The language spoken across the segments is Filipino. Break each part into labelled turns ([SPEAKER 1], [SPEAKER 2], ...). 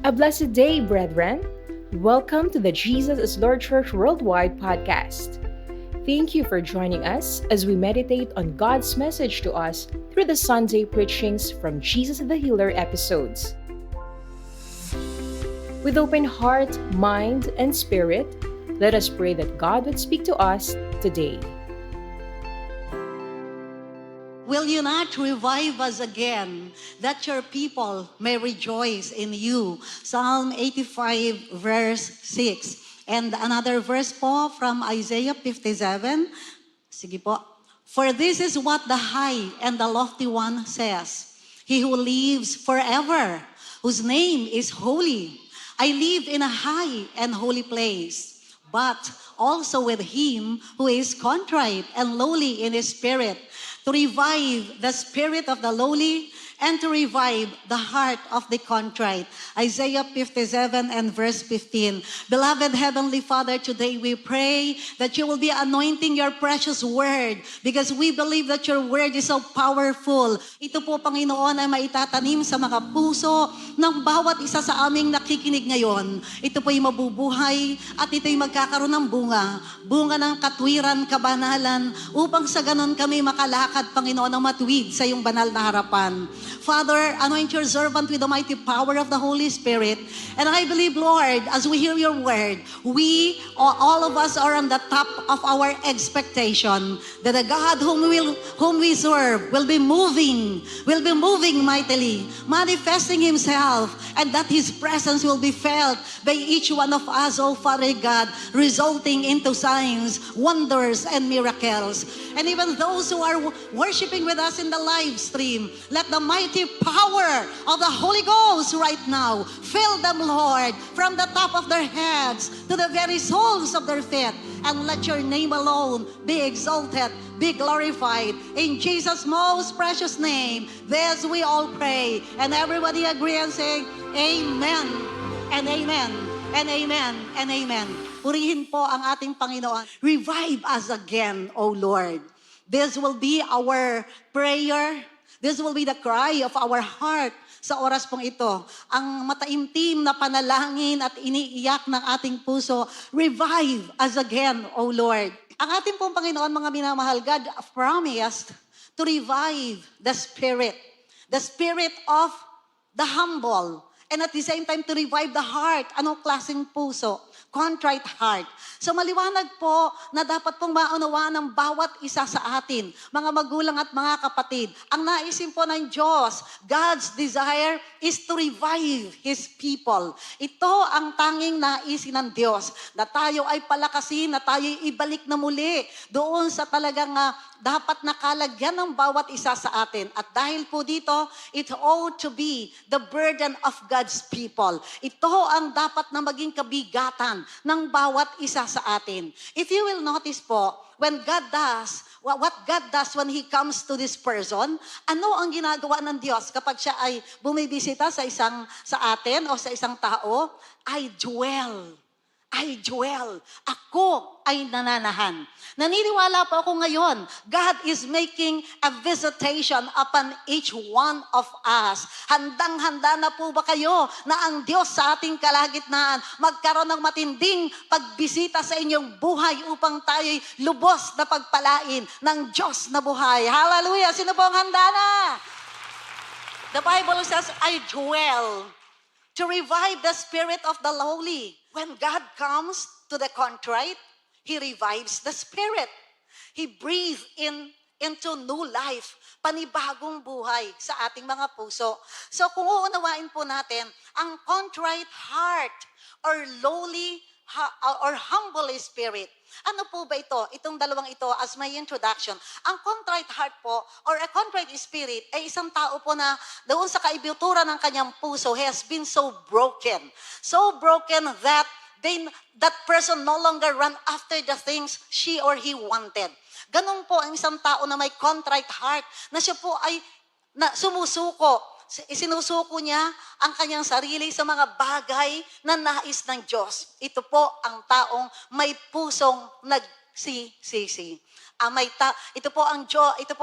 [SPEAKER 1] A blessed day, brethren. Welcome to the Jesus is Lord Church Worldwide podcast. Thank you for joining us as we meditate on God's message to us through the Sunday preachings from Jesus the Healer episodes. With open heart, mind, and spirit, let us pray that God would speak to us today.
[SPEAKER 2] Will you not revive us again, that your people may rejoice in you? Psalm 85 verse 6. And another verse po from Isaiah 57. Sige po. For this is what the high and the lofty one says, He who lives forever, whose name is holy. I live in a high and holy place, but also with him who is contrite and lowly in his spirit, to revive the spirit of the lowly and to revive the heart of the contrite. Isaiah 57 and verse 15. Beloved Heavenly Father, today we pray that you will be anointing your precious word because we believe that your word is so powerful. Ito po, Panginoon, ay maitatanim sa mga puso ng bawat isa sa aming nakikinig ngayon. Ito po ay mabubuhay at ito ay magkakaroon ng bunga. Bunga ng katwiran, kabanalan, upang sa ganon kami makalakad, Panginoon, ng matuwid sa iyong banal na harapan. Father, anoint your servant with the mighty power of the Holy Spirit. And I believe, Lord, as we hear your word, we, all of us are on the top of our expectation that the God whom we serve will be moving mightily, manifesting himself, and that his presence will be felt by each one of us, oh Father God, resulting into signs, wonders, and miracles. And even those who are worshiping with us in the live stream, let the mighty power of the Holy Ghost right now fill them, Lord, from the top of their heads to the very soles of their feet. And let your name alone be exalted, be glorified. In Jesus' most precious name, this we all pray. And everybody agree and say, Amen, and Amen, and Amen, and Amen. Purihin po ang ating Panginoon. Revive us again, O Lord. This will be our prayer. This will be the cry of our heart sa oras pong ito. Ang mataimtim na panalangin at iniiyak ng ating puso, revive us again, O Lord. Ang ating pong Panginoon, mga minamahal, God promised to revive the spirit of the humble, and at the same time to revive the heart. Anong klaseng puso? Contrite heart. So maliwanag po na dapat pong maunawaan ng bawat isa sa atin, mga magulang at mga kapatid. Ang naisin po ng Diyos, God's desire is to revive His people. Ito ang tanging naisin ng Diyos, na tayo ay palakasin, na tayo ibalik na muli doon sa talagang dapat nakalagyan ng bawat isa sa atin. At dahil po dito, it ought to be the burden of God's people. Ito ang dapat na maging kabigatan ng bawat isa sa atin. If you will notice po, when God does, what God does when He comes to this person, ano ang ginagawa ng Diyos kapag siya ay bumibisita sa atin o sa isang tao? I dwell. Ako ay nananahan. Naniniwala po ako ngayon, God is making a visitation upon each one of us. Handang-handa na po ba kayo na ang Diyos sa ating kalagitnaan magkaroon ng matinding pagbisita sa inyong buhay upang tayo'y lubos na pagpalain ng Diyos na buhay? Hallelujah! Sino po ang handa na? The Bible says, I dwell to revive the spirit of the lowly. When God comes to the contrite, He revives the spirit. He breathes into new life, panibagong buhay sa ating mga puso. So kung uunawain po natin, ang contrite heart or lowly or humble spirit, ano po ba ito? Itong dalawang ito as my introduction. Ang contrite heart po or a contrite spirit ay isang tao po na doon sa kaibuturan ng kanyang puso, he has been so broken that that person no longer run after the things she or he wanted. Ganun po ang isang tao na may contrite heart, na siya po ay sumusuko. Isinusuko niya ang kanyang sarili sa mga bagay na nais ng Diyos. Ito po ang taong may pusong nagsisisi. Ito po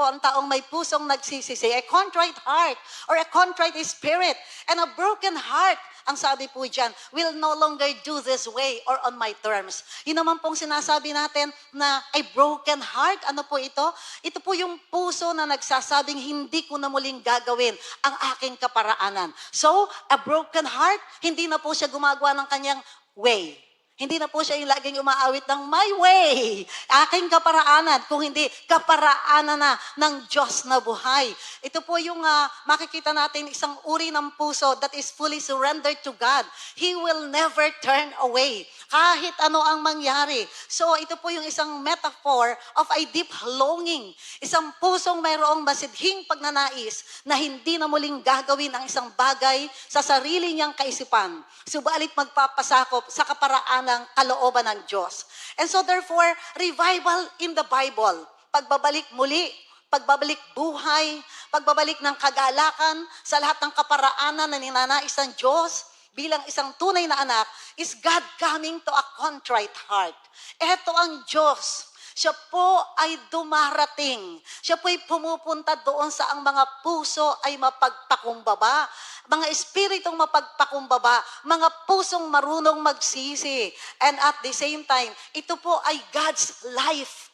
[SPEAKER 2] ang taong may pusong nagsisisi. A contrite heart or a contrite spirit and a broken heart ang sabi po dyan, will no longer do this way or on my terms. Yun naman pong sinasabi natin na a broken heart. Ano po ito? Ito po yung puso na nagsasabing hindi ko na muling gagawin ang aking kaparaanan. So, a broken heart, hindi na po siya gumagawa ng kanyang way. Hindi na po siya yung laging umaawit ng my way, aking kaparaanan, kung hindi kaparaanan na ng Diyos na buhay. Ito po yung makikita natin isang uri ng puso that is fully surrendered to God. He will never turn away, kahit ano ang mangyari. So ito po yung isang metaphor of a deep longing. Isang pusong mayroong masidhing pagnanais na hindi na muling gagawin ang isang bagay sa sarili niyang kaisipan. Subalit magpapasakop sa kaparaanan ng kalooban ng Diyos. And so therefore, revival in the Bible, pagbabalik muli, pagbabalik buhay, pagbabalik ng kagalakan sa lahat ng kaparaanan na ninanais ng Diyos bilang isang tunay na anak, is God coming to a contrite heart. Ito ang Diyos. Siya po ay dumarating. Siya po ay pumupunta doon sa ang mga puso ay mapagpakumbaba, mga espiritong mapagpakumbaba, mga pusong marunong magsisi. And at the same time, ito po ay God's life.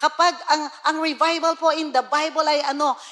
[SPEAKER 2] Kapag ang revival po in the Bible ay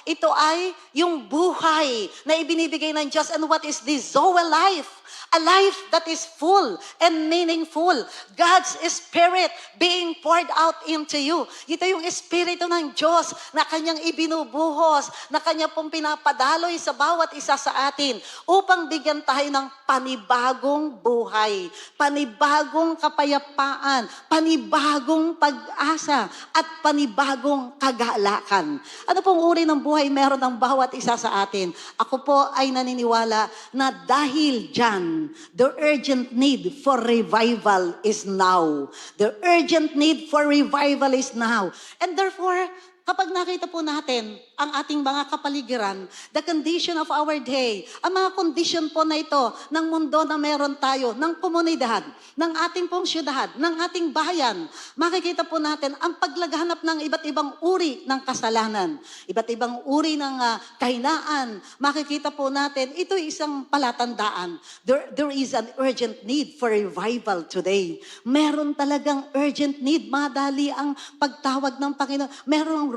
[SPEAKER 2] ito ay yung buhay na ibinibigay ng Diyos. And what is this? Zoe life. A life that is full and meaningful. God's Spirit being poured out into you. Ito yung Espiritu ng Diyos na kanyang ibinubuhos, na kanya pong pinapadaloy sa bawat isa sa atin upang bigyan tayo ng panibagong buhay, panibagong kapayapaan, panibagong pag-asa, at panibagong kagalakan. Ano pong uri ng buhay meron ng bawat isa sa atin? Ako po ay naniniwala na dahil dyan, the urgent need for revival is now. The urgent need for revival is now. And therefore, kapag nakita po natin ang ating mga kapaligiran, the condition of our day, ang mga condition po na ito ng mundo na meron tayo, ng komunidad, ng ating pong syudad, ng ating bayan, makikita po natin ang paglaghanap ng iba't ibang uri ng kasalanan, iba't ibang uri ng kahinaan. Makikita po natin, ito isang palatandaan. There is an urgent need for revival today. Meron talagang urgent need. Madali ang pagtawag ng Panginoon. Merong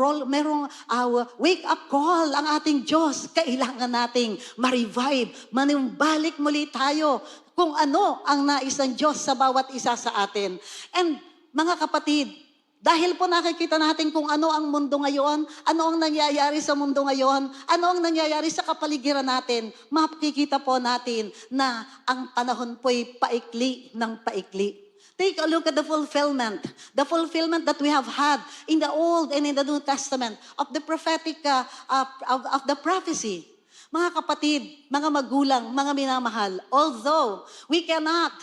[SPEAKER 2] wake-up call ang ating Diyos. Kailangan nating ma-revive, manimbalik muli tayo kung ano ang nais ng Diyos sa bawat isa sa atin. And mga kapatid, dahil po nakikita natin kung ano ang mundo ngayon, ano ang nangyayari sa mundo ngayon, ano ang nangyayari sa kapaligiran natin, makikita po natin na ang panahon po'y paikli ng paikli. Take a look at the fulfillment that we have had in the Old and in the New Testament of the prophetic, of the prophecy. Mga kapatid, mga magulang, mga minamahal, although we cannot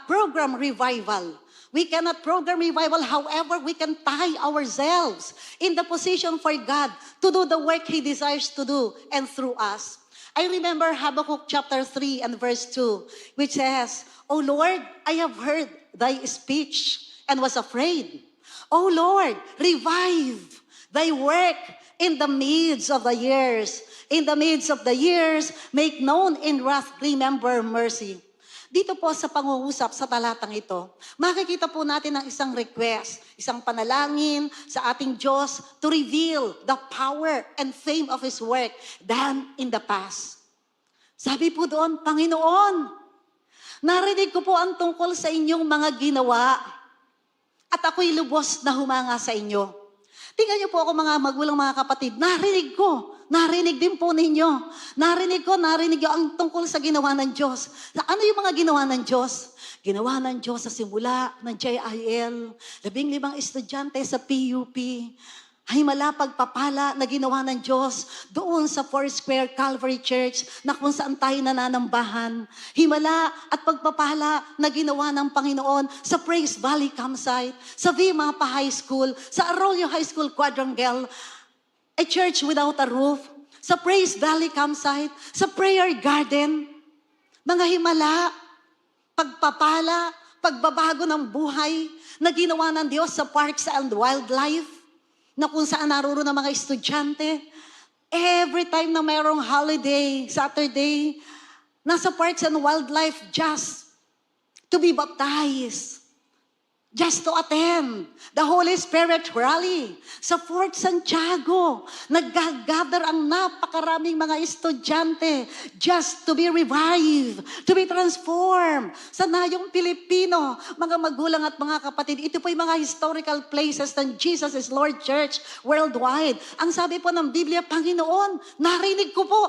[SPEAKER 2] program revival. We cannot program revival, however, we can tie ourselves in the position for God to do the work He desires to do and through us. I remember Habakkuk chapter 3 and verse 2, which says, O Lord, I have heard thy speech and was afraid. O Lord, revive thy work in the midst of the years. In the midst of the years, make known in wrath, remember mercy. Dito po sa pangungusap sa talatang ito, makikita po natin ang isang request, isang panalangin sa ating Diyos to reveal the power and fame of His work done in the past. Sabi po doon, Panginoon, narinig ko po ang tungkol sa inyong mga ginawa at ako'y lubos na humanga sa inyo. Tingnan niyo po ako mga magulang, mga kapatid, narinig din po ninyo. Narinig ko ang tungkol sa ginawa ng Diyos. Ano yung mga ginawa ng Diyos? Ginawa ng Diyos sa simula ng JIL, 15 estudyante sa PUP, himala pagpapala na ginawa ng Diyos doon sa Foursquare Calvary Church na kung saan tayo nananambahan. Himala at pagpapala na ginawa ng Panginoon sa Praise Valley Campsite, sa Vimapa High School, sa Arroyo High School Quadrangle, a church without a roof, sa Praise Valley Campsite, sa Prayer Garden. Mga himala, pagpapala, pagbabago ng buhay na ginawa ng Diyos sa Parks and Wildlife, na kung saan naroon ang mga estudyante. Every time na mayroong holiday, Saturday, Nasa Parks and Wildlife just to be baptized. Just to attend the Holy Spirit rally sa Fort Santiago. Nag-gather ang napakaraming mga estudyante just to be revived, to be transformed. Sana yung Pilipino, mga magulang at mga kapatid, ito po yung mga historical places ng Jesus is Lord Church worldwide. Ang sabi po ng Biblia, Panginoon, narinig ko po.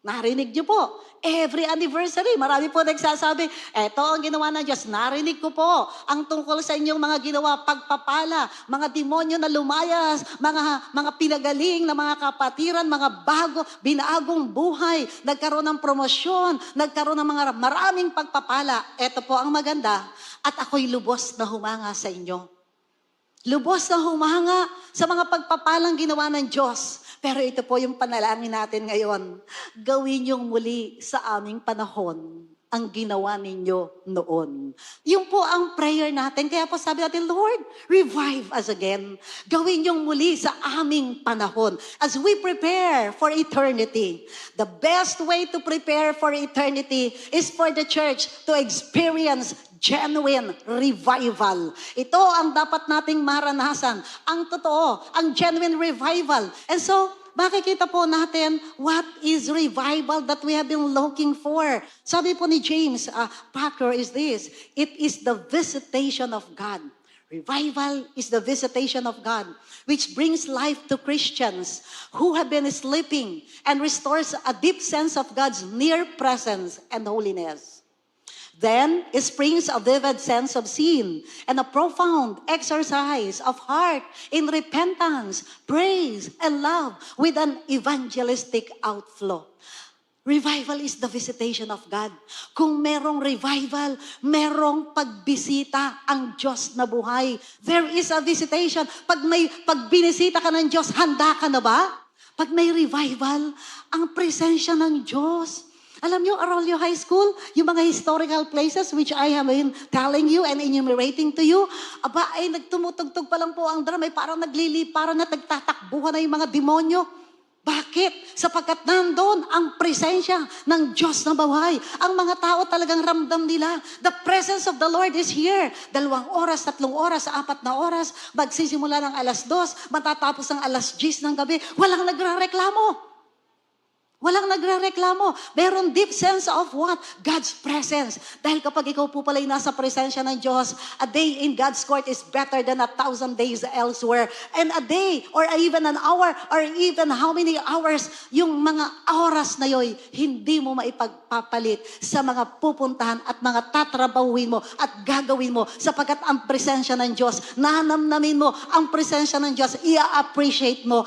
[SPEAKER 2] Narinig niyo po. Every anniversary, marami po nagsasabi, eto ang ginawa ng Diyos. Narinig ko po ang tungkol sa inyong mga ginawa, pagpapala, mga demonyo na lumayas, mga pinagaling na mga kapatiran, mga binagong buhay, nagkaroon ng promosyon, nagkaroon ng mga maraming pagpapala. Eto po ang maganda, at ako'y lubos na humanga sa inyo. Lubos na humanga sa mga pagpapalang ginawa ng Diyos. Pero ito po yung panalangin natin ngayon. Gawin yung muli sa aming panahon ang ginawa ninyo noon. Yung po ang prayer natin. Kaya po sabi natin, Lord, revive us again. Gawin yung muli sa aming panahon. As we prepare for eternity, the best way to prepare for eternity is for the church to experience genuine revival. Ito ang dapat nating maranasan. Ang totoo, ang genuine revival. And so, makikita po natin what is revival that we have been looking for. Sabi po ni James Packer is this, it is the visitation of God. Revival is the visitation of God, which brings life to Christians who have been sleeping and restores a deep sense of God's near presence and holiness. Then it springs a vivid sense of sin and a profound exercise of heart in repentance, praise, and love with an evangelistic outflow. Revival is the visitation of God. Kung merong revival, merong pagbisita ang Diyos na buhay. There is a visitation. Pag binisita ka ng Diyos, handa ka na ba? Pag may revival, ang presensya ng Diyos. Alam niyo, Arroyo High School, yung mga historical places which I have been telling you and enumerating to you, ay nagtumutugtog pa lang po ang drum, ay parang nagliliparan na nagtatakbuhan na yung mga demonyo. Bakit? Sapagkat nandun ang presensya ng Diyos na buhay. Ang mga tao talagang ramdam nila. The presence of the Lord is here. 2 oras, 3 oras, 4 na oras, magsisimula ng 2:00, matatapos ng 10:00 ng gabi, walang nagrareklamo. Walang nagre-reklamo. Meron deep sense of what? God's presence. Dahil kapag ikaw po pala nasa presensya ng Diyos, a day in God's court is better than 1,000 days elsewhere. And a day, or even an hour, or even how many hours, yung mga oras na yoy, hindi mo maipagpapalit sa mga pupuntahan at mga tatrabahuin mo at gagawin mo sapagkat ang presensya ng Diyos, nanamnamin mo ang presensya ng Diyos, i-appreciate mo,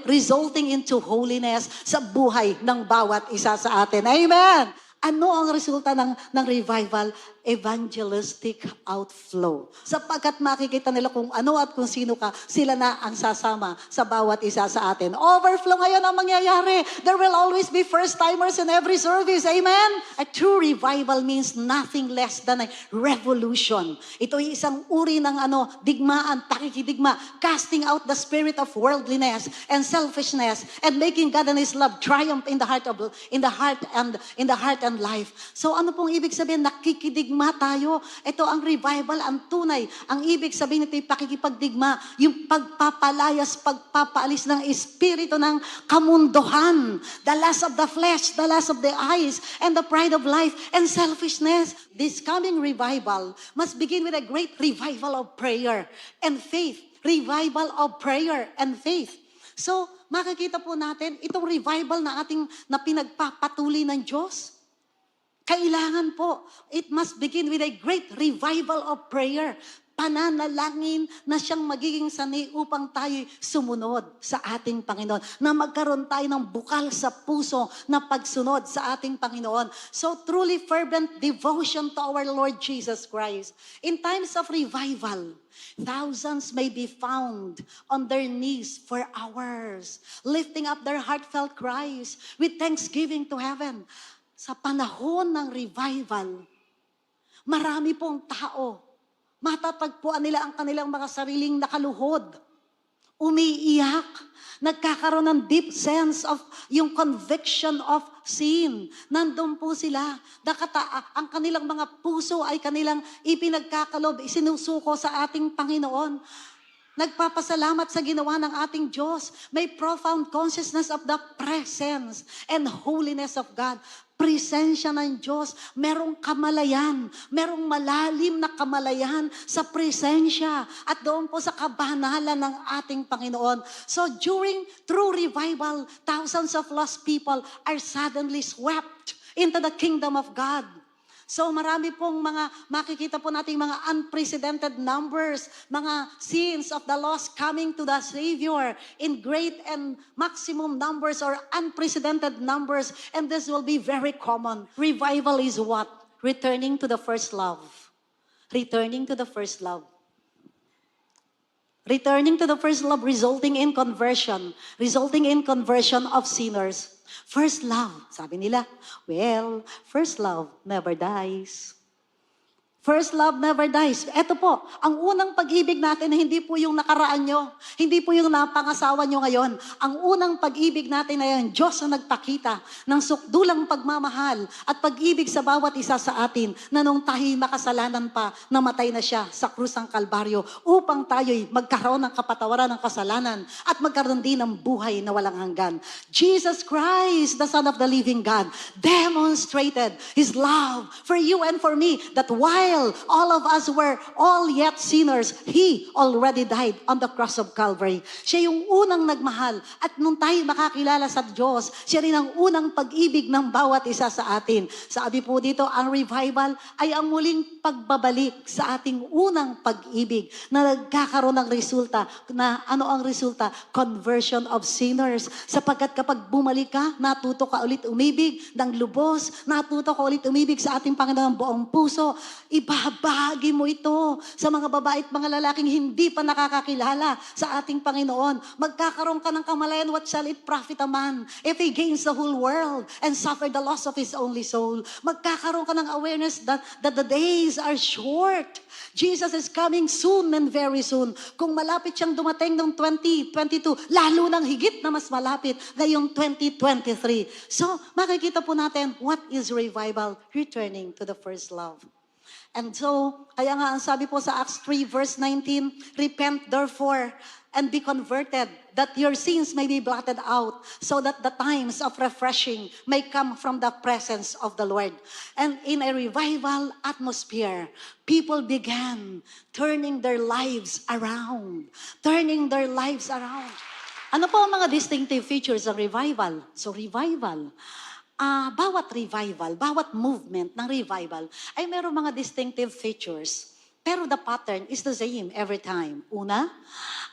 [SPEAKER 2] resulting into holiness sa buhay ng bawat isa sa atin. Amen! Ano ang resulta ng revival? Evangelistic outflow. Sapagkat makikita nila kung ano at kung sino ka, sila na ang sasama sa bawat isa sa atin. Overflow ngayon ang mangyayari. There will always be first-timers in every service. Amen? A true revival means nothing less than a revolution. Ito ay isang uri ng digmaan, pakikidigma, casting out the spirit of worldliness and selfishness and making God and His love triumph in the heart and life. So ano pong ibig sabihin? Nakikidigma tayo. Ito ang revival, ang tunay. Ang ibig sabihin nito ay pakikipagdigma, yung pagpapalayas, pagpapaalis ng espiritu ng kamunduhan, the lust of the flesh, the lust of the eyes, and the pride of life, and selfishness. This coming revival must begin with a great revival of prayer and faith. Revival of prayer and faith. So, makikita po natin, itong revival na pinagpapatuloy ng Diyos, kailangan po, it must begin with a great revival of prayer. Pananalangin na siyang magiging sanay upang tayo sumunod sa ating Panginoon. Na magkaroon tayo ng bukal sa puso na pagsunod sa ating Panginoon. So truly fervent devotion to our Lord Jesus Christ. In times of revival, thousands may be found on their knees for hours, lifting up their heartfelt cries with thanksgiving to heaven. Sa panahon ng revival, marami pong tao, matatagpuan nila ang kanilang mga sariling nakaluhod umiiyak, nagkakaroon ng deep sense of yung conviction of sin. Nandun po sila. Ang kanilang mga puso ay kanilang ipinagkakalob, isinusuko sa ating Panginoon. Nagpapasalamat sa ginawa ng ating Diyos. May profound consciousness of the presence and holiness of God. Presensya ng Diyos, merong kamalayan, merong malalim na kamalayan sa presensya at doon po sa kabanalan ng ating Panginoon. So through revival, thousands of lost people are suddenly swept into the kingdom of God. So marami pong makikita po nating mga unprecedented numbers, mga sins of the lost coming to the Savior in great and maximum numbers or unprecedented numbers. And this will be very common. Revival is what? Returning to the first love. Returning to the first love. Returning to the first love, resulting in conversion of sinners. First love, sabi nila, well, first love never dies. First love never dies. Ito po, ang unang pag-ibig natin na hindi po yung nakaraan nyo, hindi po yung napangasawa nyo ngayon. Ang unang pag-ibig natin na yung Diyos na nagpakita ng sukdulang pagmamahal at pag-ibig sa bawat isa sa atin na nung tayo'y makasalanan pa, namatay na siya sa krus ng Kalbaryo upang tayo'y magkaroon ng kapatawaran ng kasalanan at magkaroon din ng buhay na walang hanggan. Jesus Christ, the Son of the living God, demonstrated His love for you and for me, that while all of us were all yet sinners, He already died on the cross of Calvary. Siya yung unang nagmahal. At nung tayo makakilala sa Diyos, siya rin ang unang pag-ibig ng bawat isa sa atin. Sabi po dito, ang revival ay ang muling pagbabalik sa ating unang pag-ibig na nagkakaroon ng resulta. Na ano ang resulta? Conversion of sinners. Sapagkat kapag bumalik ka, natuto ka ulit umibig ng lubos, natuto ka ulit umibig sa ating Panginoon ng buong puso, ibabahagi mo ito sa mga babae at mga lalaking hindi pa nakakakilala sa ating Panginoon. Magkakaroon ka ng kamalayan, what shall it profit a man if he gains the whole world and suffer the loss of his only soul? Magkakaroon ka ng awareness that the days are short. Jesus is coming soon and very soon. Kung malapit siyang dumating noong 2022, lalo nang higit na mas malapit ngayong 2023. So, makikita po natin, what is revival? Returning to the first love. And so, kaya nga ang sabi po sa Acts 3 verse 19, repent therefore and be converted, that your sins may be blotted out, so that the times of refreshing may come from the presence of the Lord. And in a revival atmosphere, people began turning their lives around. Turning their lives around. Ano po ang mga distinctive features ng revival? So revival, bawat revival, bawat movement ng revival ay mayroong mga distinctive features. Pero the pattern is the same every time. Una,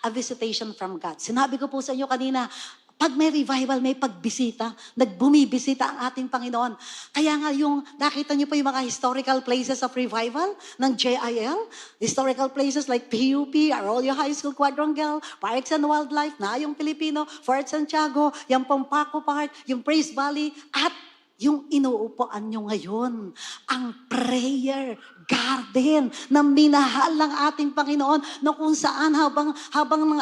[SPEAKER 2] a visitation from God. Sinabi ko po sa inyo kanina, pag may revival, may pagbisita, nagbumibisita ang ating Panginoon. Kaya nga nakita niyo po yung mga historical places of revival ng JIL, historical places like PUP, Arroyo High School Quadrangle, Parks and Wildlife, Nayong Pilipino, Fort Santiago, yung Pampaco Park, yung Praise Valley, at yung inuupuan nyo ngayon, ang prayer garden na minahal ng ating Panginoon na kung saan habang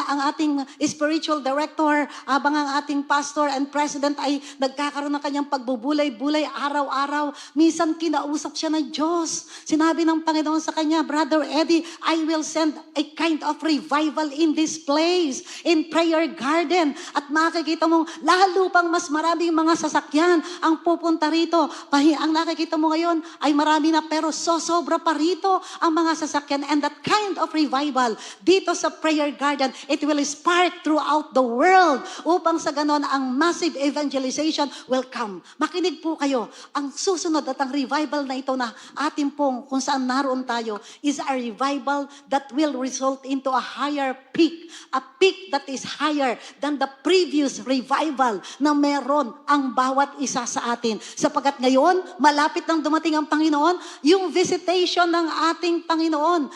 [SPEAKER 2] ang ating spiritual director, habang ang ating pastor and president ay nagkakaroon ng kanyang pagbubulay-bulay araw-araw, minsan kinausap siya ng Diyos. Sinabi ng Panginoon sa kanya, Brother Eddie, I will send a kind of revival in this place, in prayer garden. At makikita mo, lalo pang mas maraming mga sasakyan ang pupunta rito. Ang nakikita mo ngayon ay marami na, pero sobra pa rito ang mga sasakyan. And that kind of revival dito sa prayer garden, it will spark throughout the world upang sa ganon ang massive evangelization will come. Makinig po kayo. Ang susunod at ang revival na ito na ating pong kung saan naroon tayo is a revival that will result into a higher peak. A peak that is higher than the previous revival na meron ang bawat isa sa atin. Sapagkat ngayon, malapit nang dumating ang Panginoon, yung visitation ng ating Panginoon.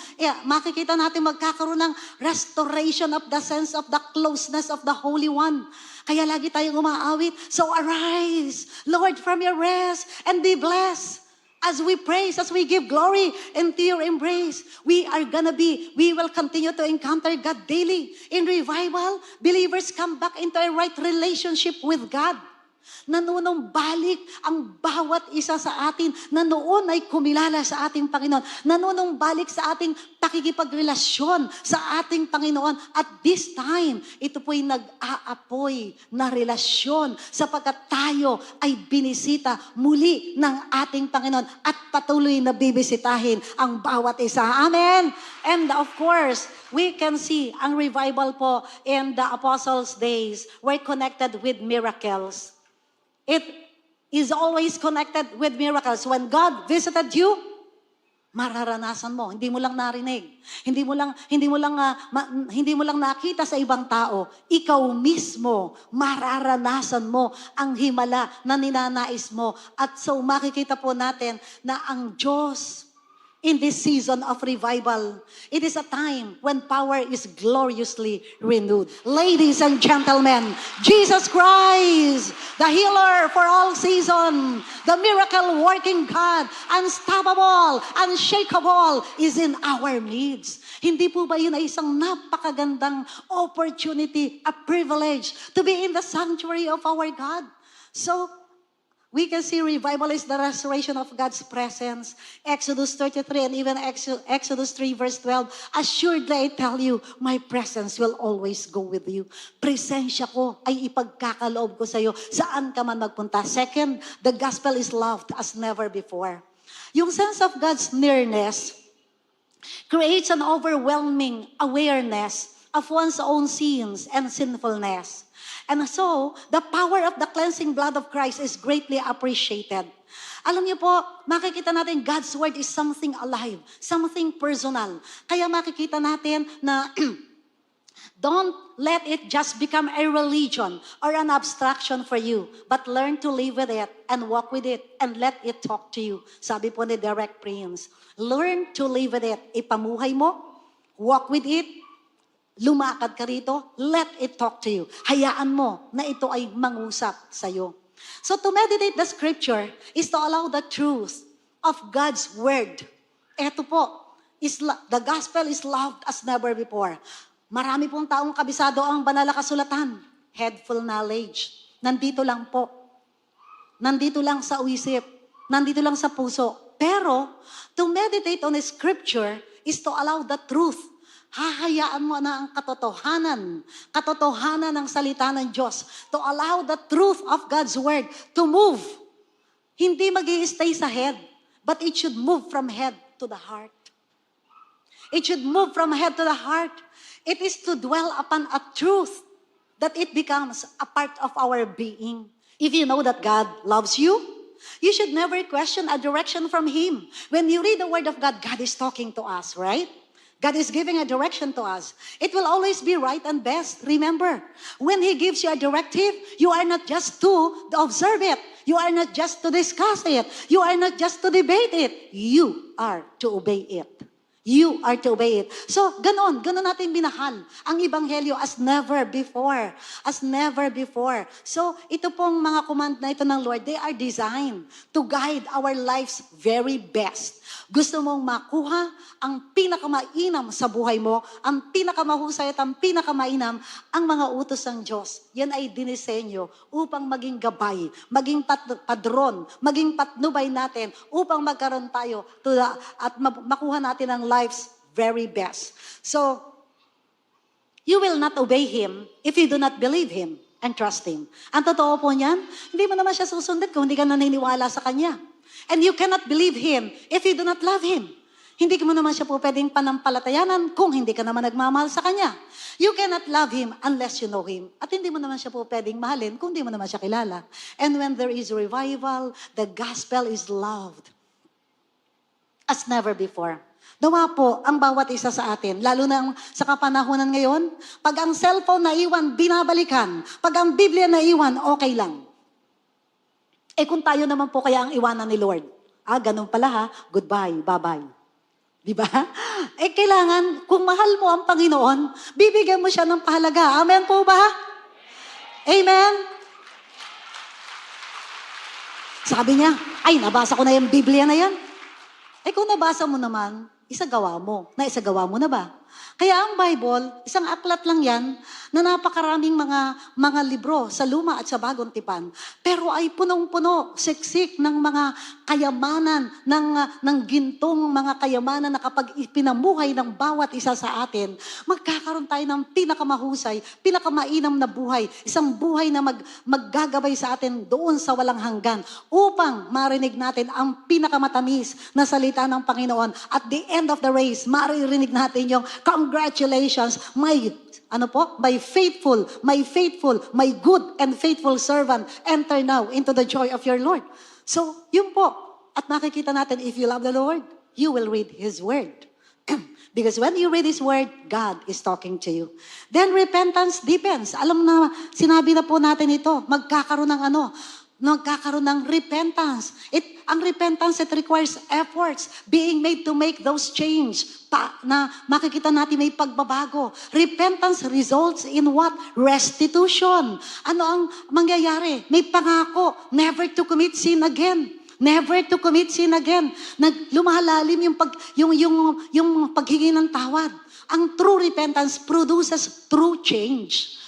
[SPEAKER 2] Makikita natin magkakaroon ng restoration of the sense of the closeness of the Holy One. Kaya lagi tayong umaawit, so arise, Lord, from your rest and be blessed. As we praise, as we give glory into your embrace, we will continue to encounter God daily. In revival, believers come back into a right relationship with God. Nanunumbalik ang bawat isa sa atin na noon ay kumilala sa ating Panginoon. Nanunumbalik sa ating pakikipagrelasyon sa ating Panginoon. At this time, ito po'y nag-aapoy na relasyon sapagkat tayo ay binisita muli ng ating Panginoon at patuloy na bibisitahin ang bawat isa. Amen! And of course, we can see ang revival po in the apostles' days were connected with miracles. It is always connected with miracles. When God visited you, mararanasan mo. Hindi mo lang narinig. Hindi mo lang nakita sa ibang tao. Ikaw mismo, mararanasan mo ang himala na ninanais mo. At so makikita po natin na ang Diyos in this season of revival, it is a time when power is gloriously renewed. Ladies and gentlemen, Jesus Christ, the healer for all season, the miracle-working God, unstoppable, unshakable, is in our midst. Hindi po ba yun ay isang napakagandang opportunity, a privilege to be in the sanctuary of our God? So, we can see revival is the restoration of God's presence. Exodus 33 and even Exodus 3 verse 12. Assuredly I tell you, my presence will always go with you. Presensya ko ay ipagkakaloob ko sa iyo saan ka man magpunta. Second, the gospel is loved as never before. Yung sense of God's nearness creates an overwhelming awareness of one's own sins and sinfulness. And so, the power of the cleansing blood of Christ is greatly appreciated. Alam niyo po, makikita natin God's word is something alive, something personal. Kaya makikita natin na don't let it just become a religion or an abstraction for you, but learn to live with it and walk with it and let it talk to you. Sabi po ni Derek Prince, learn to live with it. Ipamuhay mo, walk with it, lumakad ka rito, let it talk to you. Hayaan mo na ito ay mangusap sa iyo. So to meditate the scripture is to allow the truth of God's word. Ito po, the gospel is loved as never before. Marami pong taong kabisado ang banal na kasulatan. Headful knowledge. Nandito lang po. Nandito lang sa isip. Nandito lang sa puso. Pero, to meditate on the scripture is to allow the truth. Hahayaan mo na ang katotohanan ng salita ng Diyos, to allow the truth of God's word to move. Hindi mag-i-stay sa head, but it should move from head to the heart. It should move from head to the heart. It is to dwell upon a truth that it becomes a part of our being. If you know that God loves you, you should never question a direction from Him. When you read the Word of God, God is talking to us, right? God is giving a direction to us. It will always be right and best. Remember, when He gives you a directive, you are not just to observe it. You are not just to discuss it. You are not just to debate it. You are to obey it. You are to obey it. So, ganon natin minahal ang Ebanghelyo as never before. As never before. So, ito pong mga command na ito ng Lord, they are designed to guide our lives very best. Gusto mong makuha ang pinakamainam sa buhay mo, ang pinakamahusay at ang pinakamainam, ang mga utos ng Diyos. Yan ay dinisenyo upang maging gabay, maging padron, maging patnubay natin upang magkaroon tayo at makuha natin ang life's very best. So, you will not obey Him if you do not believe Him and trust Him. Ang totoo po niyan, hindi mo naman siya susundin kung hindi ka naniniwala sa Kanya. And you cannot believe Him if you do not love Him. Hindi mo naman siya po pwedeng panampalatayanan kung hindi ka naman nagmamahal sa Kanya. You cannot love Him unless you know Him. At hindi mo naman siya po pwedeng mahalin kung hindi mo naman siya kilala. And when there is revival, the gospel is loved as never before. Nawa po ang bawat isa sa atin, lalo na sa kapanahunan ngayon, pag ang cellphone naiwan, binabalikan. Pag ang Biblia naiwan, okay lang. Kung tayo naman po kaya ang iwanan ni Lord. Ganun pala ha, goodbye, bye-bye. Diba? Kailangan, kung mahal mo ang Panginoon, bibigyan mo siya ng pahalaga. Amen po ba? Amen? Sabi niya, ay, nabasa ko na yung Biblia na yan. Eh kung nabasa mo naman, isagawa mo. Naisagawa mo na ba? Kaya ang Bible, isang aklat lang yan na napakaraming mga libro sa luma at sa bagong tipan. Pero ay punong-puno, siksik ng mga kayamanan, ng gintong mga kayamanan na kapag ipinamuhay ng bawat isa sa atin, magkakaroon tayo ng pinakamahusay, pinakamainam na buhay. Isang buhay na maggagabay sa atin doon sa walang hanggan upang marinig natin ang pinakamatamis na salita ng Panginoon. At the end of the race, maririnig natin yung congratulations, my faithful, my good and faithful servant, enter now into the joy of your Lord. So, yun po. At makikita natin, if you love the Lord, you will read His Word. Because when you read His Word, God is talking to you. Then repentance deepens. Alam na, sinabi na po natin ito, magkakaroon ng repentance. Ang repentance, it requires efforts being made to make those change. Na makikita natin may pagbabago. Repentance results in what? Restitution. Ano ang mangyayari? May pangako, never to commit sin again. Never to commit sin again. Lumalalim yung paghingi ng tawad. Ang true repentance produces true change.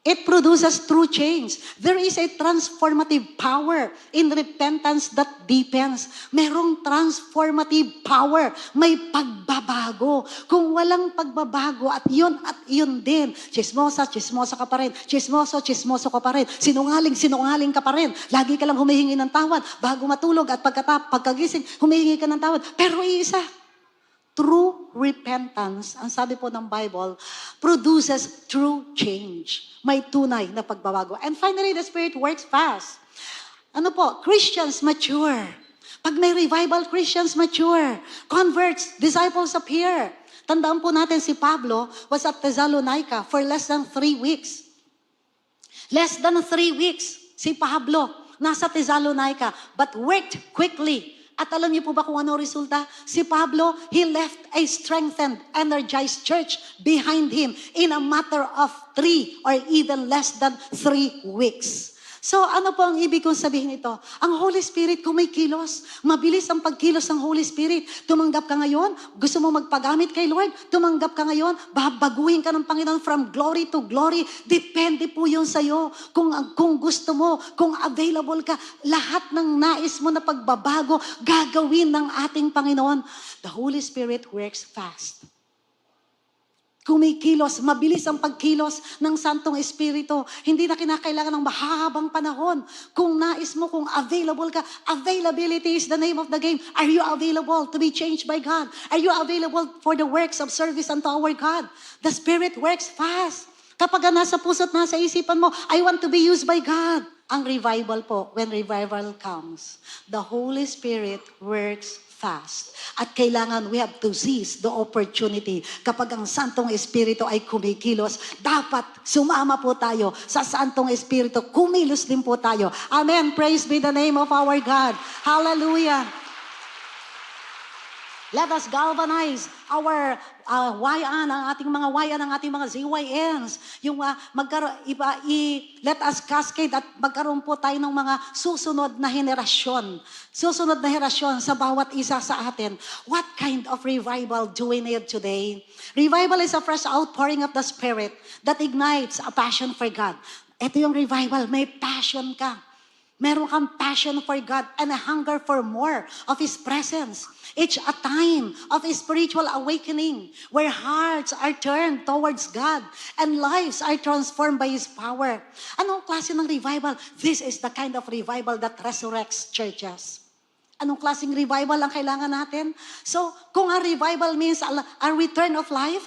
[SPEAKER 2] It produces true change. There is a transformative power in repentance that deepens. Merong transformative power. May pagbabago. Kung walang pagbabago at yun din, chismosa ka pa rin. Chismoso ka pa rin. Sinungaling ka pa rin. Lagi ka lang humihingi ng tawad. Bago matulog at pagkagising, humihingi ka ng tawad. Pero iisa, true repentance, ang sabi po ng Bible, produces true change. May tunay na pagbabago. And finally, the Spirit works fast. Christians mature. Pag may revival, Christians mature. Converts, disciples appear. Tandaan po natin si Pablo was at Thessalonica for less than 3 weeks. Less than 3 weeks, si Pablo nasa Thessalonica, but worked quickly. At alam niyo po ba kung ano resulta? Si Pablo, he left a strengthened, energized church behind him in a matter of 3 or even less than 3 weeks. So ano po ang ibig kong sabihin ito? Ang Holy Spirit kumikilos. Mabilis ang pagkilos ng Holy Spirit. Tumanggap ka ngayon, gusto mo magpagamit kay Lord, tumanggap ka ngayon, babaguhin ka ng Panginoon from glory to glory. Depende po yun sa'yo. Kung gusto mo, kung available ka, lahat ng nais mo na pagbabago, gagawin ng ating Panginoon. The Holy Spirit works fast. Kumikilos, mabilis ang pagkilos ng Santong Espiritu. Hindi na kinakailangan ng mahabang panahon. Kung nais mo, kung available ka, availability is the name of the game. Are you available to be changed by God? Are you available for the works of service unto our God? The Spirit works fast. Kapag nasa puso't nasa isipan mo, I want to be used by God. Ang revival po, when revival comes, the Holy Spirit works fast. At kailangan we have to seize the opportunity. Kapag ang Santong Espiritu ay kumikilos, dapat sumama po tayo sa Santong Espiritu. Kumilos din po tayo. Amen. Praise be the name of our God. Hallelujah. Let us galvanize our wayan, ang ating mga wayan, ang ating mga ZYNs. Yung let us cascade at magkaroon po tayo ng mga susunod na henerasyon. Susunod na henerasyon sa bawat isa sa atin. What kind of revival do we need today? Revival is a fresh outpouring of the Spirit that ignites a passion for God. Ito yung revival, may passion ka. Meron kang passion for God and a hunger for more of His presence. It's a time of a spiritual awakening where hearts are turned towards God and lives are transformed by His power. Anong klase ng revival? This is the kind of revival that resurrects churches. Anong klaseng revival ang kailangan natin? So, kung a revival means a return of life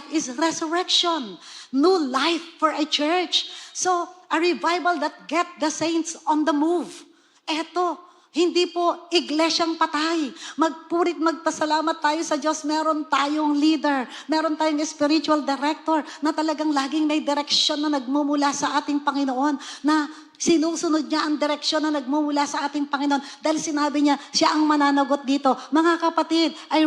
[SPEAKER 2] is resurrection. New life for a church. So, a revival that get the saints on the move. Eto, hindi po iglesyang patay. Magpurit magpasalamat tayo sa Diyos. Meron tayong leader. Meron tayong spiritual director na talagang laging may direksyon na nagmumula sa ating Panginoon. Na sinusunod niya ang direksyon na nagmumula sa ating Panginoon. Dahil sinabi niya, siya ang mananagot dito. Mga kapatid, a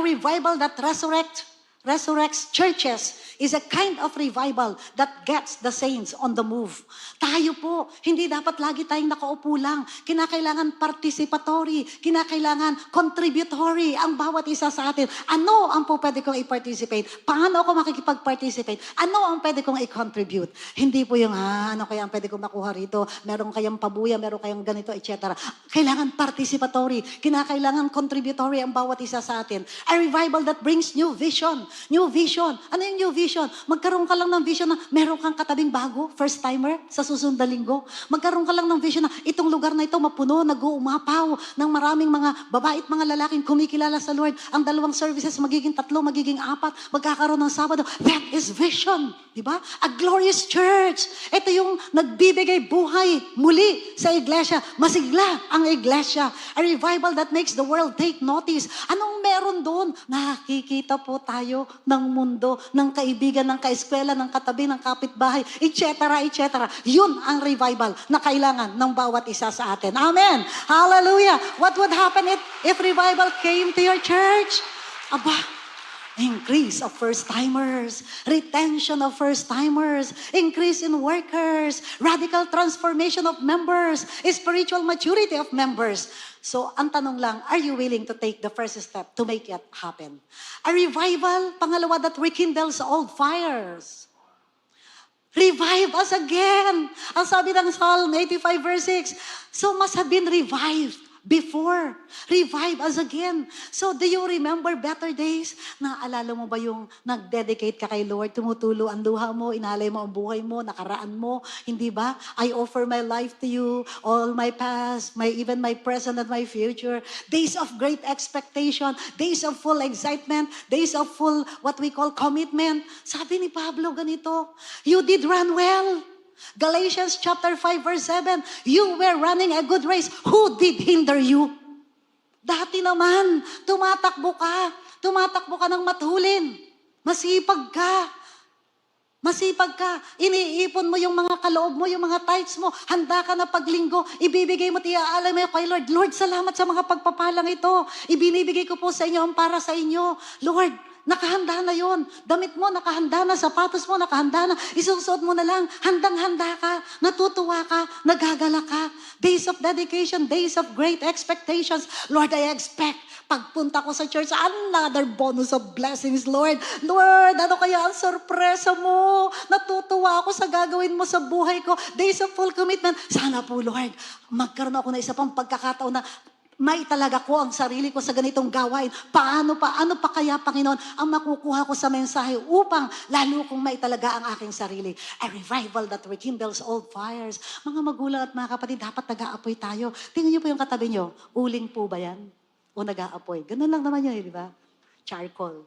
[SPEAKER 2] revival that resurrect resurrects churches is a kind of revival that gets the saints on the move. Tayo po, hindi dapat lagi tayong nakaupo lang. Kinakailangan participatory, kinakailangan contributory ang bawat isa sa atin. Ano ang po pwede kong i-participate? Paano ako makikipag-participate? Ano ang pwede kong i-contribute? Hindi po yung, ano kaya ang pwede kong makuha rito? Meron kayang pabuya, meron kayang ganito, etc. Kailangan participatory, kinakailangan contributory ang bawat isa sa atin. A revival that brings new vision. New vision. Ano yung new vision? Magkaroon ka lang ng vision na meron kang katabing bago, first timer, sa susunod na linggo. Magkaroon ka lang ng vision na itong lugar na ito mapuno, nag-uumapaw ng maraming mga babae at mga lalaking kumikilala sa Lord. Ang dalawang services magiging 3, magiging 4, magkakaroon ng Sabado. That is vision. Diba? A glorious church. Ito yung nagbibigay buhay muli sa iglesia. Masigla ang iglesia. A revival that makes the world take notice. Anong meron doon? Nakikita po tayo ng mundo, ng kaibigan, ng kaeskwela, ng katabi, ng kapitbahay, etc., etc. Yun ang revival na kailangan ng bawat isa sa atin. Amen! Hallelujah! What would happen if revival came to your church? Aba, increase of first-timers, retention of first-timers, increase in workers, radical transformation of members, spiritual maturity of members. So, ang tanong lang, are you willing to take the first step to make it happen? A revival, pangalawa, that rekindles old fires. Revive us again. Ang sabi ng Psalm 85 verse 6, so must have been revived before. Revive us again. So, do you remember better days? Naalala mo ba yung nag-dedicate ka kay Lord, tumutulo ang luha mo, inalay mo ang buhay mo, nakaraan mo, hindi ba? I offer my life to you, all my past, even my present and my future. Days of great expectation, days of full excitement, days of full, what we call commitment. Sabi ni Pablo ganito, you did run well. Galatians chapter 5 verse 7, you were running a good race. Who did hinder you? Dati naman, tumatakbo ka ng matulin. Masipag ka, iniipon mo yung mga kaloob mo, yung mga tithes mo, handa ka na paglinggo, ibibigay mo, tiaalam mo kay Lord, Lord, salamat sa mga pagpapalang ito, ibinibigay ko po sa inyo ang para sa inyo. Lord, nakahanda na yon. Damit mo, nakahanda na. Sapatos mo, nakahanda na. Isusuot mo na lang. Handang-handa ka. Natutuwa ka. Nagagala ka. Days of dedication. Days of great expectations. Lord, I expect pagpunta ko sa church, another bonus of blessings, Lord. Lord, ano kaya ang sorpresa mo? Natutuwa ako sa gagawin mo sa buhay ko. Days of full commitment. Sana po, Lord, magkaroon ako na isa pang pagkakataon na may talaga ko ang sarili ko sa ganitong gawain. Ano pa kaya, Panginoon, ang makukuha ko sa mensahe upang lalo kong may talaga ang aking sarili. A revival that rekindles old fires. Mga magulang at mga kapatid, dapat nag-aapoy tayo. Tingnan niyo po yung katabi niyo. Uling po ba yan? O nag-aapoy? Ganun lang naman yun, di ba? Charcoal.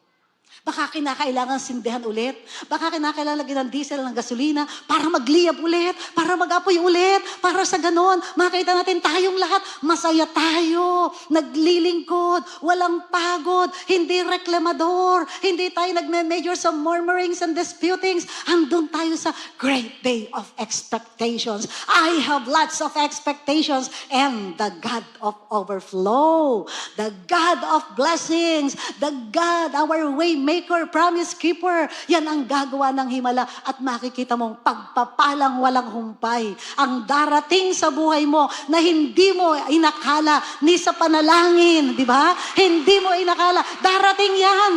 [SPEAKER 2] Baka kinakailangan sindihan ulit. Baka kinakailangan lagyan ng diesel, ng gasolina para magliyab ulit, para mag-apoy ulit, para sa ganon, makita natin tayong lahat, masaya tayo, naglilingkod, walang pagod, hindi reklamador, hindi tayo nagme-major sa murmurings and disputings. Andun tayo sa great day of expectations. I have lots of expectations and the God of overflow, the God of blessings, the God, our way maker, promise keeper. Yan ang gagawa ng himala at makikita mong pagpapalang walang humpay. Ang darating sa buhay mo na hindi mo inakala ni sa panalangin, di ba? Hindi mo inakala. Darating yan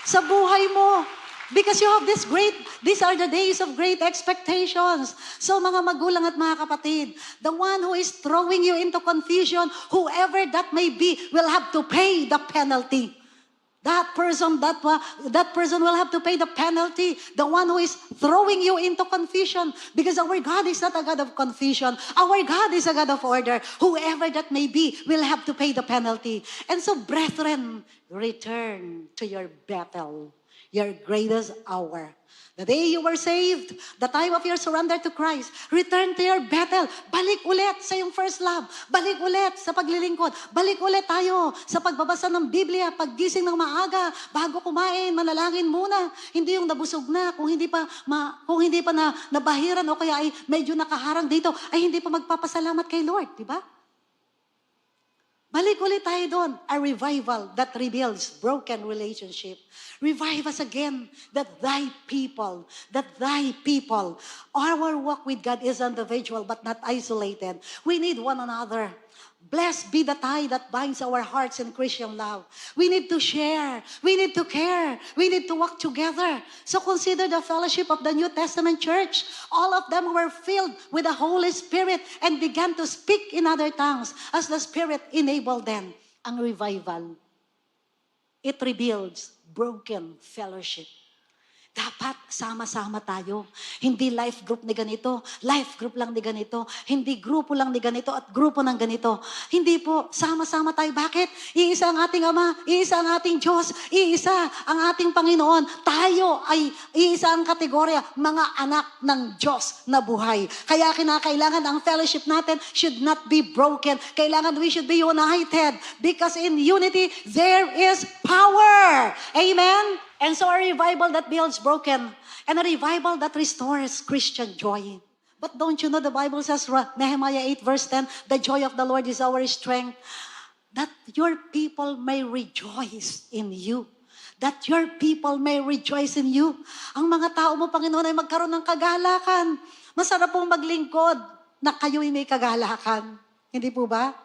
[SPEAKER 2] sa buhay mo. Because you have these are the days of great expectations. So mga magulang at mga kapatid, the one who is throwing you into confusion, whoever that may be, will have to pay the penalty. That person will have to pay the penalty. The one who is throwing you into confusion. Because our God is not a God of confusion. Our God is a God of order. Whoever that may be will have to pay the penalty. And so, brethren, return to your Bethel, your greatest hour. The day you were saved, the time of your surrender to Christ, return to your Bethel. Balik ulit sa iyong first love. Balik ulit sa paglilingkod. Balik ulit tayo sa pagbabasa ng Biblia, paggising ng maaga, bago kumain, manalangin muna. Hindi yung nabusog na, kung hindi pa na nabahiran o kaya ay medyo nakaharang dito, ay hindi pa magpapasalamat kay Lord, di ba? Balik ulit tayo doon. A revival that rebuilds broken relationship. Revive us again that thy people, our walk with God is individual but not isolated. We need one another. Blessed be the tie that binds our hearts in Christian love. We need to share. We need to care. We need to walk together. So consider the fellowship of the New Testament church. All of them were filled with the Holy Spirit and began to speak in other tongues as the Spirit enabled them. Ang revival, it rebuilds broken fellowship. Dapat sama-sama tayo. Hindi life group ni ganito, life group lang ni ganito, hindi grupo lang ni ganito at grupo ng ganito. Hindi po, sama-sama tayo. Bakit? Iisa ang ating Ama, iisa ang ating Diyos, iisa ang ating Panginoon. Tayo ay iisa ang kategorya, mga anak ng Diyos na buhay. Kaya kinakailangan ang fellowship natin should not be broken. Kailangan we should be united because in unity there is power. Amen? And so a revival that builds broken and a revival that restores Christian joy. But don't you know the Bible says, Nehemiah 8 verse 10, the joy of the Lord is our strength. That your people may rejoice in you. That your people may rejoice in you. Ang mga tao mo, Panginoon, ay magkaroon ng kagalakan. Masarap pong maglingkod na kayo'y may kagalakan. Hindi po ba?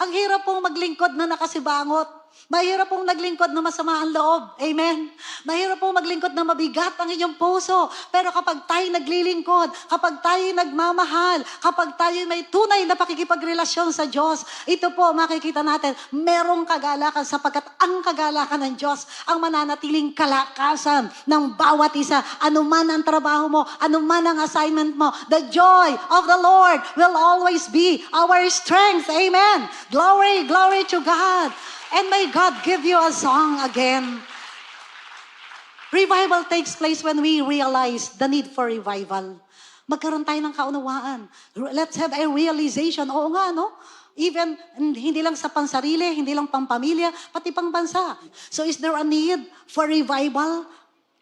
[SPEAKER 2] Ang hirap pong maglingkod na nakasibangot. Mahirap pong naglingkod na masama ang loob. Amen? Mahirap pong maglingkod na mabigat ang inyong puso. Pero kapag tayo naglilingkod, kapag tayo nagmamahal, kapag tayo may tunay na pakikipagrelasyon sa Diyos, ito po makikita natin, merong kagalakan sapagkat ang kagalakan ng Diyos ang mananatiling kalakasan ng bawat isa. Anuman ang trabaho mo, anuman ang assignment mo, the joy of the Lord will always be our strength. Amen? Glory, glory to God. And may God give you a song again. Revival takes place when we realize the need for revival. Magkaroon tayo ng kaunawaan. Let's have a realization. Oo nga, no? Even, hindi lang sa pansarili, hindi lang pampamilya, pati pang bansa. So is there a need for revival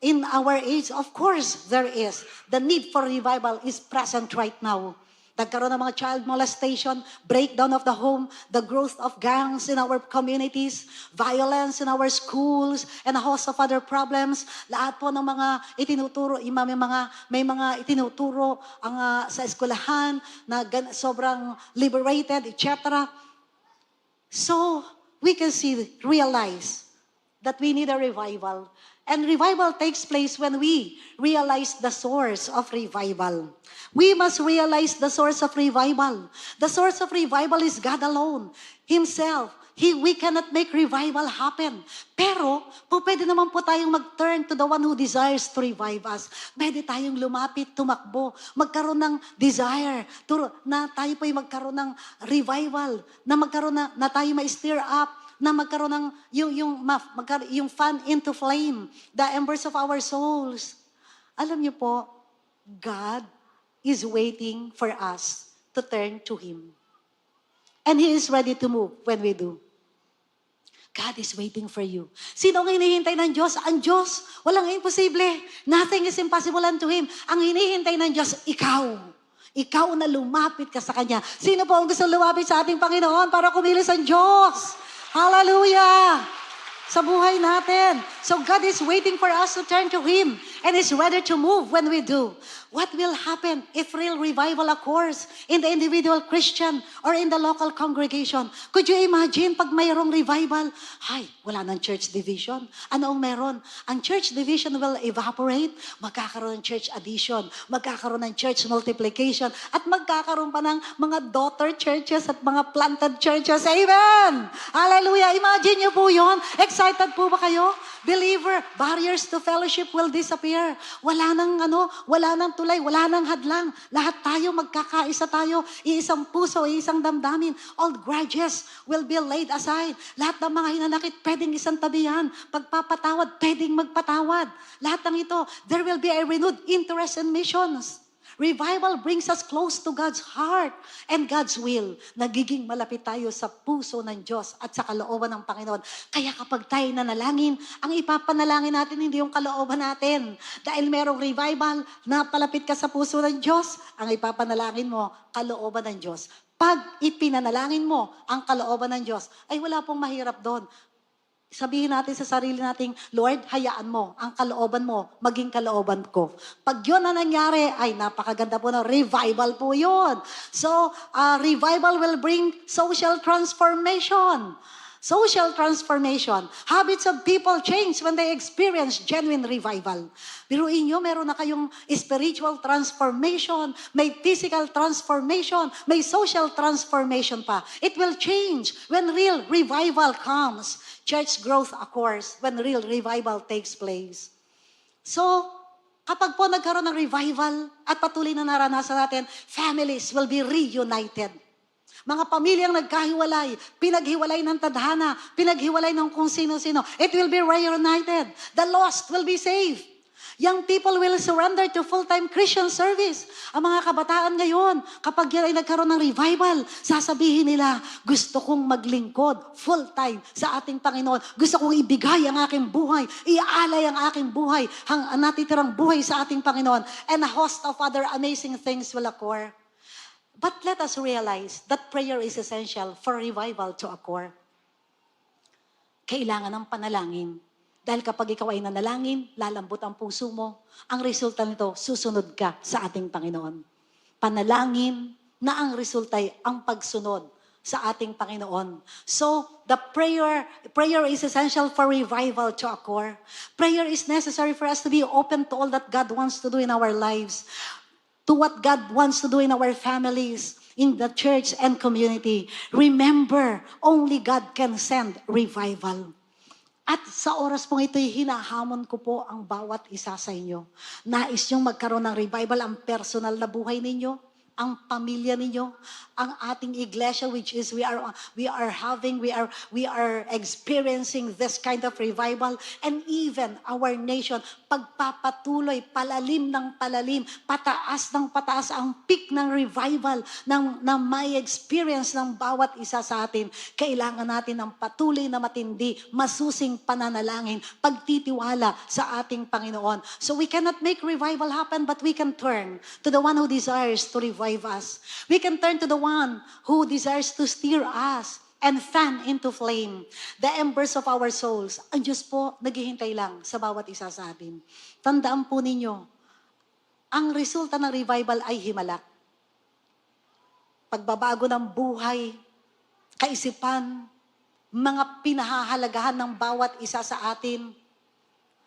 [SPEAKER 2] in our age? Of course, there is. The need for revival is present right now. Nagkaroon ng mga child molestation, breakdown of the home, the growth of gangs in our communities, violence in our schools, and a host of other problems. Lahat po ng mga itinuturo, may mga itinuturo ang, sa eskwelahan na sobrang liberated, etc. So, we can realize that we need a revival. And revival takes place when we realize the source of revival. We must realize the source of revival. The source of revival is God alone, Himself. We cannot make revival happen. Pero, pwede naman po tayong mag-turn to the one who desires to revive us. Pwede tayong lumapit, tumakbo, magkaroon ng desire na tayo po'y magkaroon ng revival, na tayo ma-stir up, na magkaroon ng yung fan into flame, the embers of our souls. Alam niyo po, God is waiting for us to turn to Him. And He is ready to move when we do. God is waiting for you. Sino ang hinihintay ng Diyos? Ang Diyos. Walang imposible. Nothing is impossible unto Him. Ang hinihintay ng Diyos, ikaw. Ikaw na lumapit ka sa Kanya. Sino po ang gusto lumapit sa ating Panginoon para kumilos ang Diyos? Hallelujah! Sa buhay natin. So God is waiting for us to turn to Him and is ready to move when we do. What will happen if real revival occurs in the individual Christian or in the local congregation? Could you imagine pag mayroong revival? Ay, wala nang church division. Ano ang meron? Ang church division will evaporate. Magkakaroon ng church addition. Magkakaroon ng church multiplication. At magkakaroon pa ng mga daughter churches at mga planted churches. Amen! Hallelujah! Imagine niyo po yun. Excited po ba kayo? Believer, barriers to fellowship will disappear. Wala nang tulay, wala nang hadlang. Lahat tayo, magkakaisa tayo, iisang puso, iisang damdamin. All grudges will be laid aside. Lahat ng mga hinanakit, pwedeng isang tabihan. Pagpapatawad, pwedeng magpatawad. Lahat ng ito, there will be a renewed interest in missions. Revival brings us close to God's heart and God's will. Nagiging malapit tayo sa puso ng Diyos at sa kalooban ng Panginoon. Kaya kapag tayo nanalangin, ang ipapanalangin natin hindi yung kalooban natin. Dahil merong revival, napalapit ka sa puso ng Diyos, ang ipapanalangin mo, kalooban ng Diyos. Pag ipinanalangin mo ang kalooban ng Diyos, ay wala pong mahirap doon. Sabihin natin sa sarili nating, Lord, hayaan mo, ang kalooban mo, maging kalooban ko. Pag yun na nangyari, ay napakaganda po na revival po yun. So, revival will bring social transformation. Social transformation. Habits of people change when they experience genuine revival. Biruin nyo, meron na kayong spiritual transformation, may physical transformation, may social transformation pa. It will change when real revival comes. Church growth occurs when real revival takes place. So, kapag po nagkaroon ng revival at patuloy na naranasan natin, families will be reunited. Mga pamilyang nagkahiwalay, pinaghiwalay ng tadhana, pinaghiwalay ng kung sino-sino, it will be reunited. The lost will be saved. Young people will surrender to full-time Christian service. Ang mga kabataan ngayon, kapag yan ay nagkaroon ng revival, sasabihin nila, gusto kong maglingkod full-time sa ating Panginoon. Gusto kong ibigay ang aking buhay, iaalay ang aking buhay, ang natitirang buhay sa ating Panginoon. And a host of other amazing things will occur. But let us realize that prayer is essential for revival to occur. Kailangan ng panalangin. Dahil kapag ikaw ay nanalangin, lalambot ang puso mo. Ang resulta nito, susunod ka sa ating Panginoon. Panalangin na ang resulta ay ang pagsunod sa ating Panginoon. So, the prayer is essential for revival to occur. Prayer is necessary for us to be open to all that God wants to do in our lives, to what God wants to do in our families, in the church and community. Remember, only God can send revival. At sa oras pong ito'y hinahamon ko po ang bawat isa sa inyo. Nais niyong magkaroon ng revival ang personal na buhay ninyo, ang pamilya ninyo, ang ating iglesia, which is we are experiencing this kind of revival, and even our nation, pagpapatuloy, palalim ng palalim, pataas ng pataas ang peak ng revival na may experience ng bawat isa sa atin. Kailangan natin ng patuloy na matindi, masusing pananalangin, pagtitiwala sa ating Panginoon. So we cannot make revival happen, but we can turn to the one who desires to revive us. We can turn to the one who desires to steer us and fan into flame the embers of our souls. Ang Diyos po, naghihintay lang sa bawat isa sa atin. Tandaan po ninyo, ang resulta ng revival ay himala. Pagbabago ng buhay, kaisipan, mga pinahahalagahan ng bawat isa sa atin,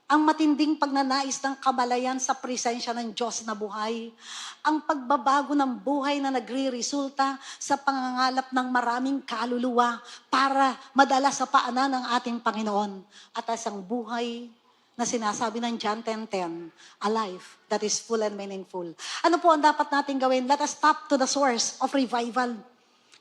[SPEAKER 2] ang matinding pagnanais ng kamalayan sa presensya ng Diyos na buhay, ang pagbabago ng buhay na nagre-resulta sa pangangalap ng maraming kaluluwa para madala sa paanan ng ating Panginoon. At isang buhay na sinasabi ng John 10:10, a life that is full and meaningful. Ano po ang dapat natin gawin? Let us tap to the source of revival.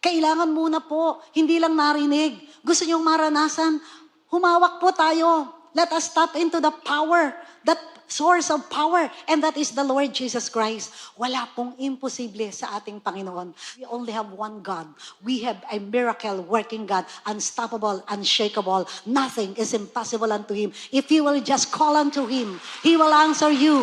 [SPEAKER 2] Kailangan muna po, hindi lang narinig. Gusto niyong maranasan? Humawak po tayo. Let us tap into the power, that source of power, and that is the Lord Jesus Christ. Wala pong imposible sa ating Panginoon. We only have one God. We have a miracle-working God, unstoppable, unshakable. Nothing is impossible unto Him. If you will just call unto Him, He will answer you.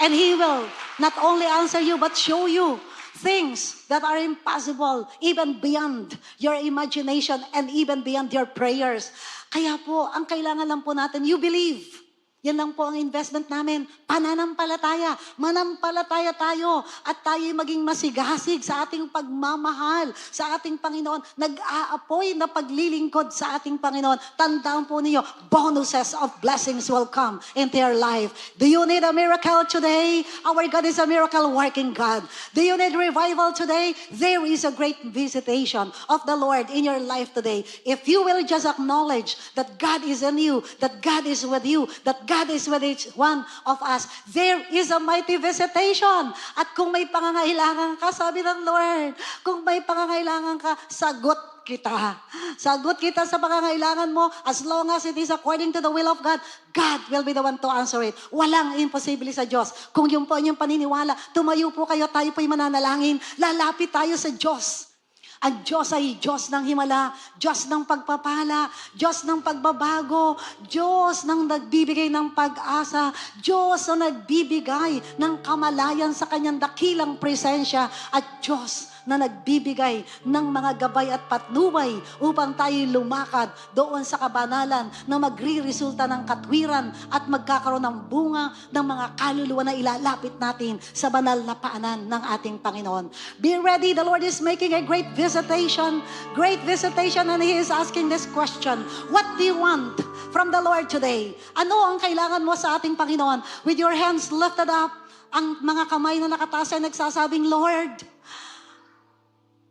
[SPEAKER 2] And He will not only answer you, but show you things that are impossible, even beyond your imagination and even beyond your prayers. Kaya po, ang kailangan lang po natin, you believe. Yan lang po ang investment namin. Pananampalataya. Manampalataya tayo. At tayo'y maging masigasig sa ating pagmamahal sa ating Panginoon. Nag-aapoy na paglilingkod sa ating Panginoon. Tandaan po ninyo, bonuses of blessings will come into your life. Do you need a miracle today? Our God is a miracle-working God. Do you need revival today? There is a great visitation of the Lord in your life today. If you will just acknowledge that God is in you, that God is with you, that God is with each one of us, there is a mighty visitation. At kung may pangangailangan ka, sabi ng Lord, kung may pangangailangan ka, sagot kita. Sagot kita sa pangangailangan mo. As long as it is according to the will of God, God will be the one to answer it. Walang imposible sa Diyos. Kung yung po inyong paniniwala, tumayo po kayo, tayo po'y mananalangin, lalapit tayo sa Diyos. Ang Diyos ay Diyos ng himala, Diyos ng pagpapala, Diyos ng pagbabago, Diyos ng nagbibigay ng pag-asa, Diyos na nagbibigay ng kamalayan sa kanyang dakilang presensya, at Diyos na nagbibigay ng mga gabay at patnubay upang tayo lumakad doon sa kabanalan na magre-resulta ng katwiran at magkakaroon ng bunga ng mga kaluluwa na ilalapit natin sa banal na paanan ng ating Panginoon. Be ready, the Lord is making a great visitation, and He is asking this question, what do you want from the Lord today? Ano ang kailangan mo sa ating Panginoon? With your hands lifted up, ang mga kamay na nakataas ay nagsasabing, Lord,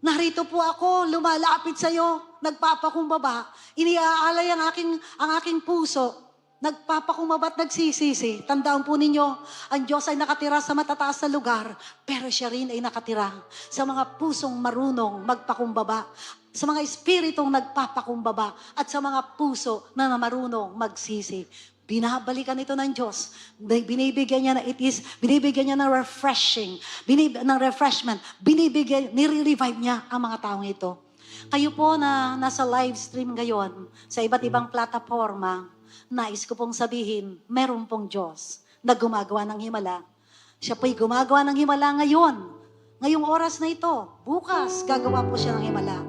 [SPEAKER 2] narito po ako, lumalapit sa iyo, nagpapakumbaba, iniaalay ang aking puso, nagpapakumbaba at nagsisisi. Tandaan po ninyo, ang Diyos ay nakatira sa matataas na lugar, pero siya rin ay nakatira sa mga pusong marunong magpakumbaba, sa mga espiritong nagpapakumbaba, at sa mga puso na marunong magsisi. Binabalikan ito ng Diyos. Binibigyan niya ng refreshing, ng refreshment. Nire-revive niya ang mga taong ito. Kayo po na nasa live stream ngayon, sa iba't ibang plataforma, nais ko pong sabihin, meron pong Diyos na gumagawa ng himala. Siya po'y gumagawa ng himala ngayon. Ngayong oras na ito, bukas, gagawa po siya ng himala.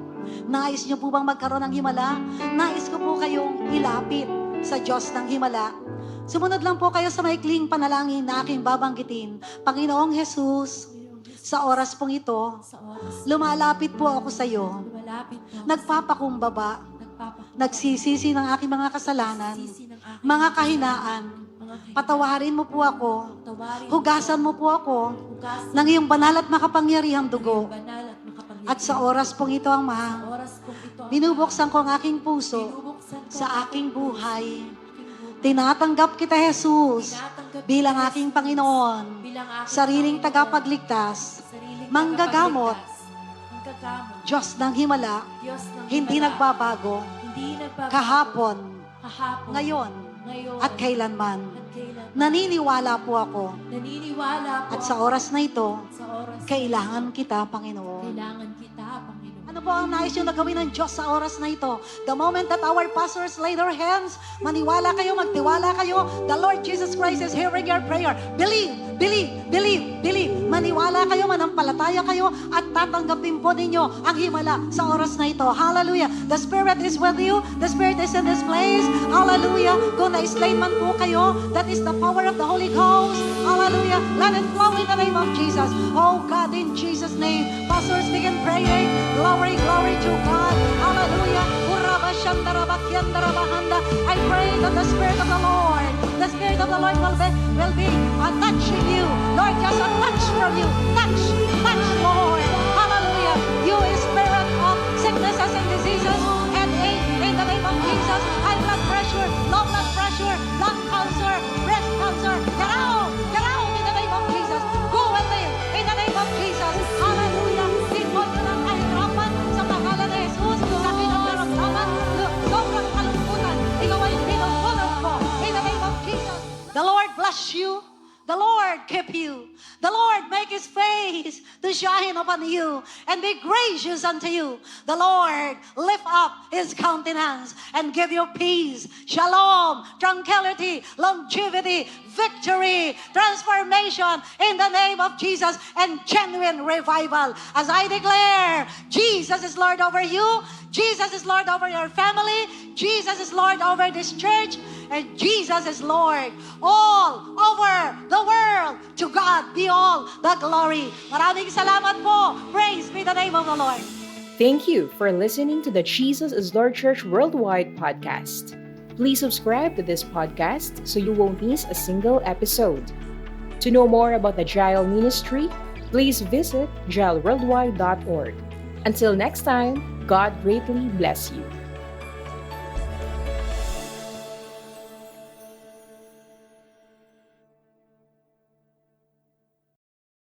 [SPEAKER 2] Nais niyo po bang magkaroon ng himala? Nais ko po kayong ilapit sa Diyos ng himala. Sumunod lang po kayo sa maikling panalangin na aking babanggitin. Panginoong Jesus, sa oras pong ito, lumalapit po ako sa iyo. Nagpapakumbaba, nagsisisi ng aking mga kasalanan, mga kahinaan. Patawarin mo po ako. Hugasan mo po ako ng iyong banal at makapangyarihang dugo. At sa oras pong ito, Ama, binubuksan ko ang aking puso sa aking buhay. Tinatanggap kita, Jesus, bilang aking Panginoon, sariling tagapagligtas, manggagamot, Diyos ng himala, hindi nagbabago, kahapon, ngayon, at kailanman. Naniniwala po ako. At sa oras na ito, kailangan kita, Panginoon. Ano po ang nais yung nagawin ng Diyos sa oras na ito? The moment that our pastors lay their hands, maniwala kayo, magtiwala kayo, the Lord Jesus Christ is hearing your prayer. Believe, believe, believe, believe. Maniwala kayo, manampalataya kayo, at tatanggapin po ninyo ang himala sa oras na ito. Hallelujah. The Spirit is with you. The Spirit is in this place. Hallelujah. Kung na-slain man po kayo, that is the power of the Holy Ghost. Hallelujah. Let it flow in the name of Jesus. Oh God, in Jesus' name. Pastors, begin praying. Glory, glory to God. Hallelujah. I pray that the Spirit of the Lord will be touching you. Lord, just a touch from you. Touch, Lord. Hallelujah. You spirit of sicknesses and diseases and ache in the name of Jesus. High blood pressure, low blood pressure, lung cancer, breast cancer. Get out in the name of Jesus. Go and live in the name of Jesus. Hallelujah. Ito nyo ng kahirapan sa pangalan ni Jesus. Sa kinakaramdaman, sobrang kalungkutan. Ikaw ay pinungunan ko in the name of Jesus. The Lord bless you. The Lord keep you. The Lord make His face to shine upon you and be gracious unto you. The Lord lift up His countenance and give you peace, shalom, tranquility, longevity, victory, transformation in the name of Jesus, and genuine revival. As I declare, Jesus is Lord over you. Jesus is Lord over your family. Jesus is Lord over this church. And Jesus is Lord all over the world. To God be all the glory. Maraming salamat po. Praise be the name of the Lord.
[SPEAKER 1] Thank you for listening to the Jesus is Lord Church Worldwide podcast. Please subscribe to this podcast so you won't miss a single episode. To know more about the Jael Ministry, please visit jaelworldwide.org. Until next time, God greatly bless you.